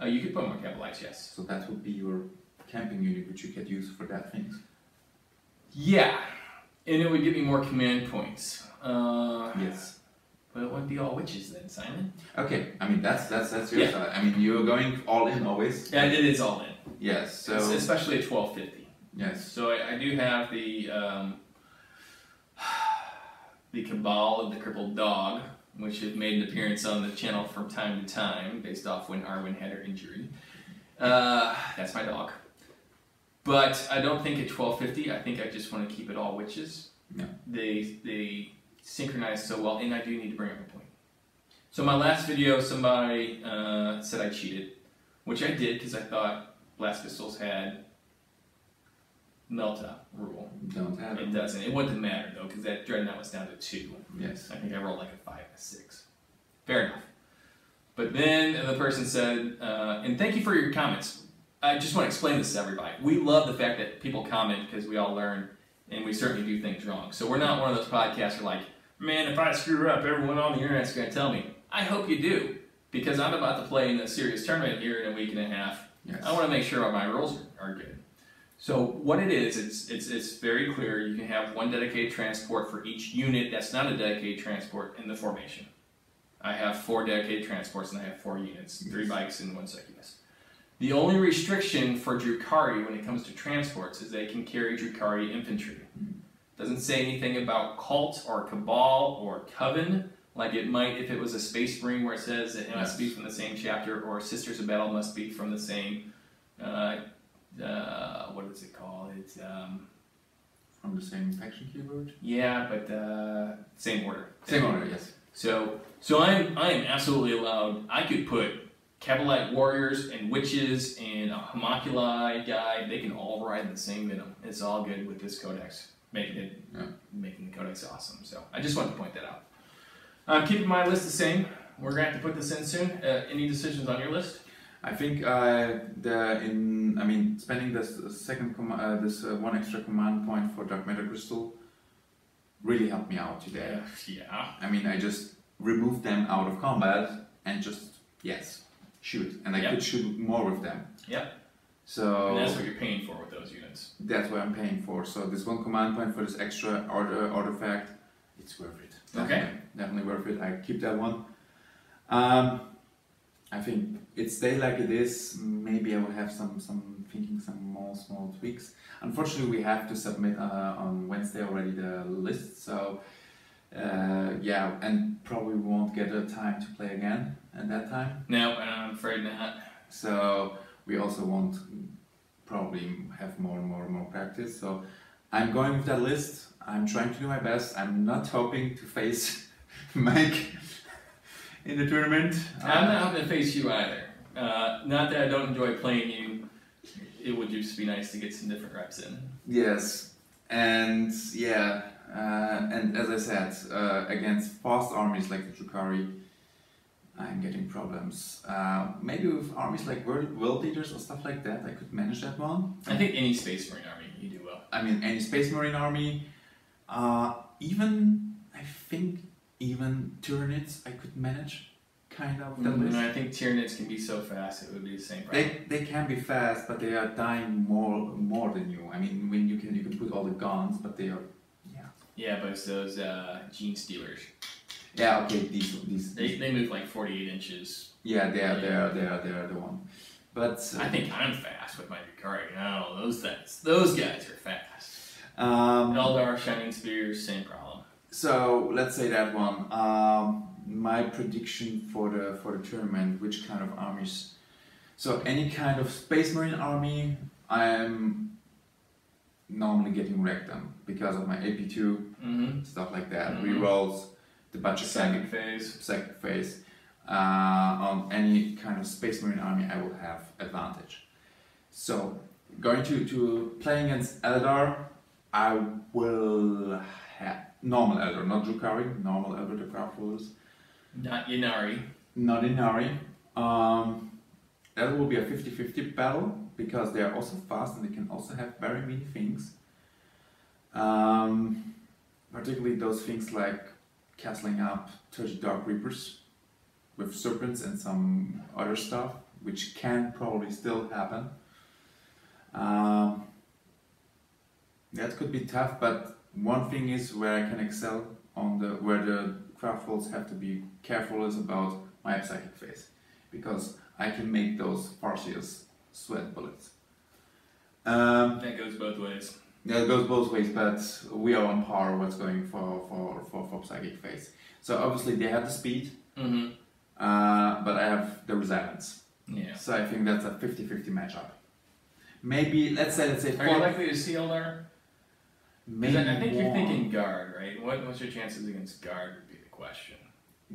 You could put them on Cabalites, yes. So that would be your camping unit, which you could use for that things. Yeah, and it would give me more command points. Yes. But it wouldn't be all witches then, Simon. Okay, I mean that's your side. I mean you're going all in always. Yeah, it is all in. Yes. So especially at 1250. Yes. So I do have the Cabal of the Crippled Dog, which has made an appearance on the channel from time to time, based off when Arwen had her injury. That's my dog. But I don't think at 1250. I think I just want to keep it all witches. Yeah. They synchronize so well, and I do need to bring up a point. So my last video, somebody said I cheated, which I did because I thought Blast Pistols had Melta rule. Don't have it. It doesn't. It wouldn't matter though, because that Dreadnought was down to 2. Yes. I think I rolled like a 5 and a 6. Fair enough. But then the person said, and thank you for your comments. I just want to explain this to everybody. We love the fact that people comment because we all learn, and we certainly do things wrong. So we're not one of those podcasts who are like, man, if I screw up, everyone on the internet's going to tell me. I hope you do, because I'm about to play in a serious tournament here in a week and a half. Yes. I want to make sure my rolls are good. So what it is, it's very clear. You can have one dedicated transport for each unit that's not a dedicated transport in the formation. I have 4 dedicated transports and I have 4 units, 3 bikes and 1 succubus. The only restriction for Drukhari when it comes to transports is they can carry Drukhari infantry. Doesn't say anything about cult or cabal or coven, like it might if it was a Space Marine where it says it must be from the same chapter, or Sisters of Battle must be from the same, what is it called? It's from the same faction keyword? Yeah, but same order. Same order, yes. So I'm absolutely allowed. I could put Cabalite warriors and witches and a homoculi guy. They can all ride the same minim. It's all good with this codex, making the codex awesome. So I just wanted to point that out. I'm keeping my list the same. We're gonna have to put this in soon. Any decisions on your list? I think spending this one extra command point for Dark Matter Crystal really helped me out today. Yeah. I mean, I just removed them out of combat and just shoot, and I could shoot more with them. Yep. So and that's what you're paying for with those units. That's what I'm paying for. So this one command point for this extra artifact, it's worth it. Definitely worth it. I keep that one. I think it stay like it is. Maybe I will have some more small tweaks. Unfortunately, we have to submit on Wednesday already the list. So and probably won't get a time to play again at that time. No, I'm afraid not. So we also won't probably have more practice. So I'm going with that list. I'm trying to do my best. I'm not hoping to face Mike in the tournament. I'm not hoping to face you either. Not that I don't enjoy playing you. It would just be nice to get some different reps in. Yes, and and as I said, against fast armies like the Drukhari, I'm getting problems. Maybe with armies like World Eaters or stuff like that, I could manage that one. I think any Space Marine army, you do well. I mean, any Space Marine army, even Tyranids I could manage, kind of. I think Tyranids can be so fast, it would be the same problem. They can be fast, but they are dying more than you. I mean, when you can put all the guns, but they are, Yeah, but it's those gene stealers. Yeah, okay, these. They move like 48 inches. Yeah, they are the one. But I think I'm fast with my Drukhari. No, those guys are fast. Eldar, Shining Spears, same problem. So let's say that one. My prediction for the tournament, which kind of armies? So any kind of Space Marine army, I'm normally getting wrecked on because of my AP2 stuff like that. Rerolls, the budget second phase. on any kind of Space Marine army, I will have advantage. So, going to playing against Eldar, I will have normal Eldar, not Drukhari, normal Eldar, the craft rulers. Not Inari. Not Inari. That will be a 50-50 battle, because they are also fast and they can also have very many things. Particularly those things like castling up 30 Dark Reapers with serpents and some other stuff, which can probably still happen. That could be tough, but one thing is where I can excel on where the craft rolls have to be careful is about my psychic phase, because I can make those Farseers sweat bullets. That goes both ways. Yeah, it goes both ways, but we are on par what's going for psychic phase. So obviously they have the speed, Mm-hmm. but I have the resilience. Yeah. So I think that's a 50-50 matchup. Maybe let's say Are you likely to see Eldar? maybe I think you're one. thinking guard, right? What's your chances against guard would be the question.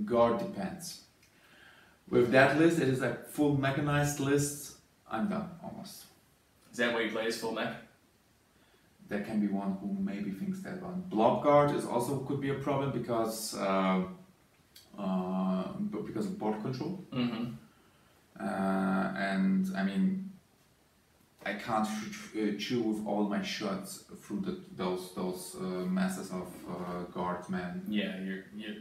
Guard depends. With that list, it is a full mechanized list. I'm done almost. Is that why you play as full mech? There can be one who maybe thinks that one. Blob guard is also could be a problem because of board control. Mm-hmm. And I mean, I can't chew with all my shots through those masses of guardsmen. Yeah,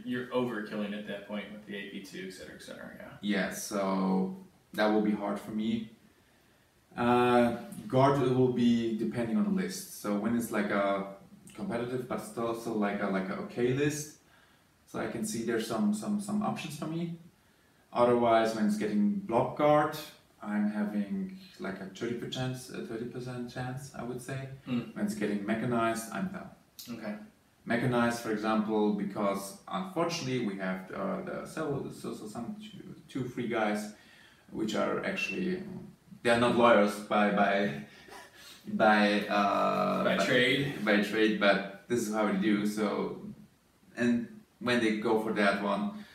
you're overkilling at that point with the AP2, etc., etc. Yeah. Yeah, so that will be hard for me. Guard will be depending on the list. So when it's like a competitive, but still also like a okay list, so I can see there's some options for me. Otherwise, when it's getting block guard, I'm having like a 30% chance, I would say. Mm. When it's getting mechanized, I'm done. Okay. Mechanized, for example, because unfortunately we have some 2-3 guys which are actually they're not lawyers by trade, but this is how they do. So, and when they go for that one,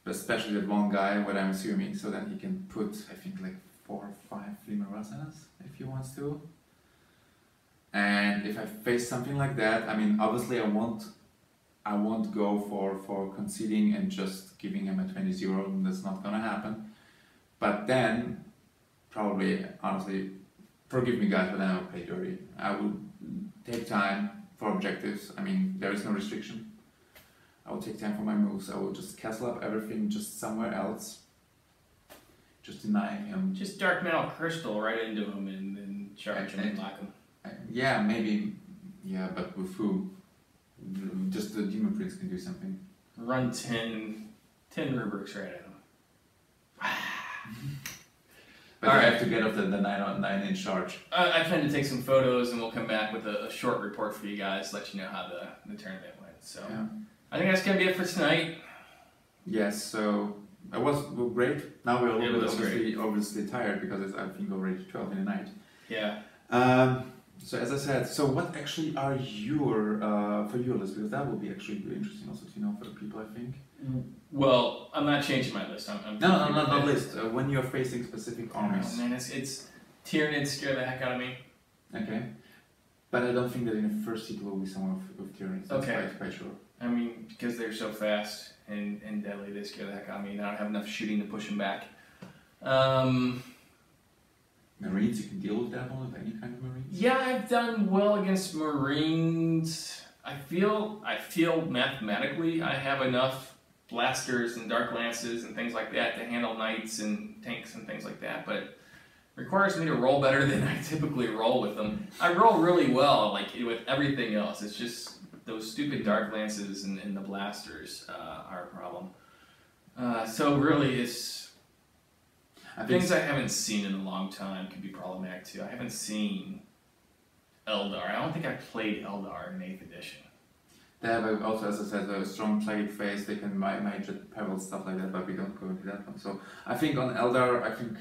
especially that one guy, what I'm assuming, so then he can put, I think, like 4 or 5 Fleemer Rasanas if he wants to. And if I face something like that, I mean, obviously I won't go for conceding and just giving him a 20-0. That's not gonna happen. But then, probably, honestly, forgive me guys, but then I'll play dirty. I will take time for objectives. I mean, there is no restriction. I will take time for my moves. I will just castle up everything just somewhere else. Just denying him. Just Dark Metal Crystal right into him and charge him and lock him. Yeah, maybe. Yeah, but with who? Just the Demon Prince can do something. Run 10 rubrics right at him. But I have to get off the 9-inch charge. I plan to take some photos and we'll come back with a short report for you guys, let you know how the tournament went. So Yeah. I think that's going to be it for tonight. Yes, so it was great. Now we're a little was bit obviously tired because it's I think already 12 in the night. Yeah. So as I said, so what actually are your for your list? Because that will be actually really interesting also to know for the people, I think. Well, I'm not changing my list. I'm No, not list. When you're facing specific armies. Oh, man, it's Tyranids scare the heck out of me. Okay. But I don't think that in the first seat will be someone with Tyranids. That's Okay. quite sure. I mean, because they're so fast and deadly, they scare the heck out of me. And I don't have enough shooting to push them back. Marines, you can deal with that one, with any kind of Marines? Yeah, I've done well against Marines. I feel mathematically I have enough blasters and dark lances and things like that to handle knights and tanks and things like that, but it requires me to roll better than I typically roll with them. I roll really well, like with everything else. It's just those stupid dark lances and the blasters are a problem. So really, it's things I haven't seen in a long time could be problematic too. I haven't seen Eldar. I don't think I played Eldar in 8th edition. They have also, as I said, a strong plague phase. They can mage at peril, stuff like that, but we don't go into that one. So I think on Eldar, I think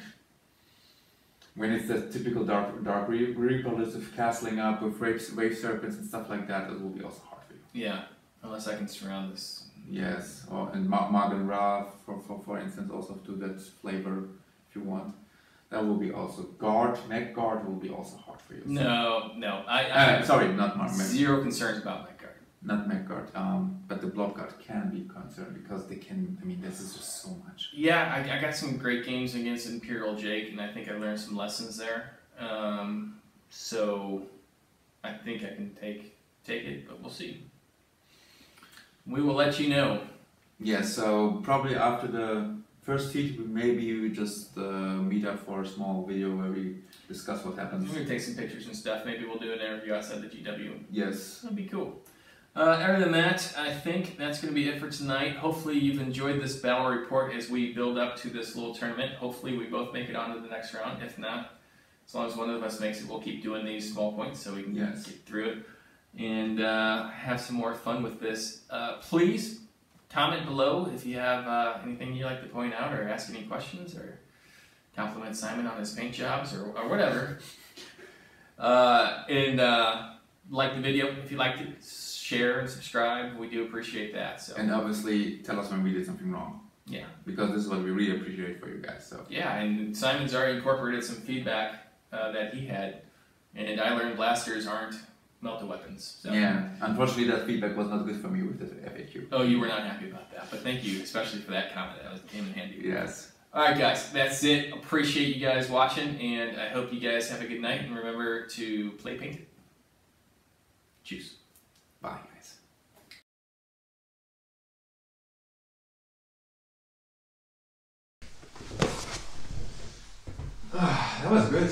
when it's the typical dark Reaper list of castling up with wave serpents and stuff like that, it will be also hard for you. Yeah, unless I can surround this Yes, or and Margan Ra, for instance, also to that flavor if you want. That will be also Meg Guard will be also hard for you. So. No, I sorry, not Meg. Zero concerns about Meg Guard. Not Meg Guard, but the Blob Guard can be concerned because they can. I mean, this is just so much. Yeah, I got some great games against Imperial Jake, and I think I learned some lessons there. So I think I can take it, but we'll see. We will let you know. Yeah, so probably after the first heat, maybe we just meet up for a small video where we discuss what happens. We're gonna take some pictures and stuff. Maybe we'll do an interview outside the GW. Yes. That'd be cool. Other than that, I think that's going to be it for tonight. Hopefully you've enjoyed this battle report as we build up to this little tournament. Hopefully we both make it on to the next round. If not, as long as one of us makes it, we'll keep doing these small points so we can get through it and have some more fun with this. Please comment below if you have anything you'd like to point out or ask any questions or compliment Simon on his paint jobs or whatever. Like the video if you liked it. Share and subscribe. We do appreciate that. So. And obviously tell us when we did something wrong. Yeah. Because this is what we really appreciate for you guys. So. Yeah, and Simon's already incorporated some feedback that he had, and I learned blasters aren't melta weapons. So. Yeah, unfortunately that feedback was not good for me with the FAQ. Oh, you were not happy about that, but thank you, especially for that comment. That came in handy. Yes. Alright guys, that's it. Appreciate you guys watching, and I hope you guys have a good night, and remember to play painted. Cheers. Bye, guys. That was good.